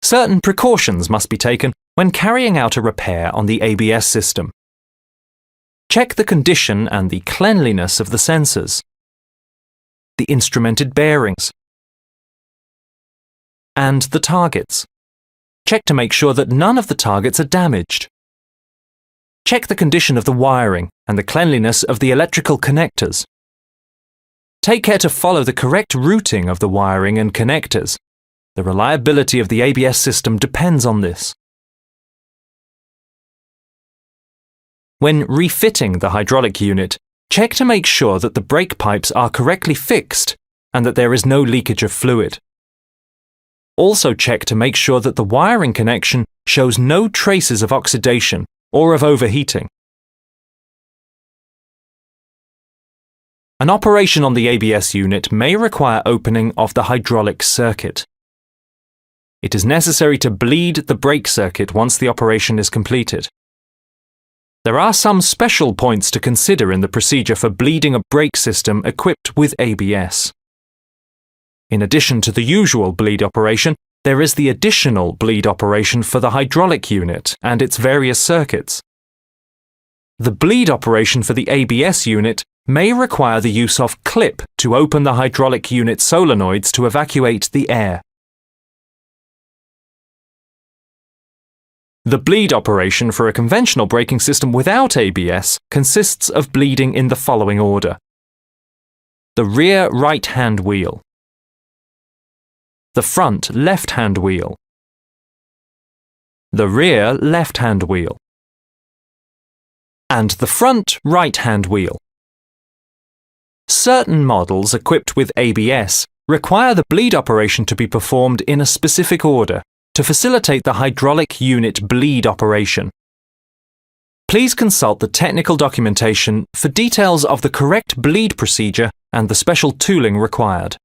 certain precautions must be taken when carrying out a repair on the ABS system. Check the condition and the cleanliness of the sensors, the instrumented bearings, and the targets. Check to make sure that none of the targets are damaged. Check the condition of the wiring and the cleanliness of the electrical connectors. Take care to follow the correct routing of the wiring and connectors. The reliability of the ABS system depends on this. When refitting the hydraulic unit, check to make sure that the brake pipes are correctly fixed and that there is no leakage of fluid. Also check to make sure that the wiring connection shows no traces of oxidation or of overheating. An operation on the ABS unit may require opening of the hydraulic circuit. It is necessary to bleed the brake circuit once the operation is completed. There are some special points to consider in the procedure for bleeding a brake system equipped with ABS. In addition to the usual bleed operation, there is the additional bleed operation for the hydraulic unit and its various circuits. The bleed operation for the ABS unit may require the use of clip to open the hydraulic unit solenoids to evacuate the air. The bleed operation for a conventional braking system without ABS consists of bleeding in the following order: the rear right-hand wheel, the front left-hand wheel, the rear left-hand wheel, and the front right-hand wheel. Certain models equipped with ABS require the bleed operation to be performed in a specific order to facilitate the hydraulic unit bleed operation. Please consult the technical documentation for details of the correct bleed procedure and the special tooling required.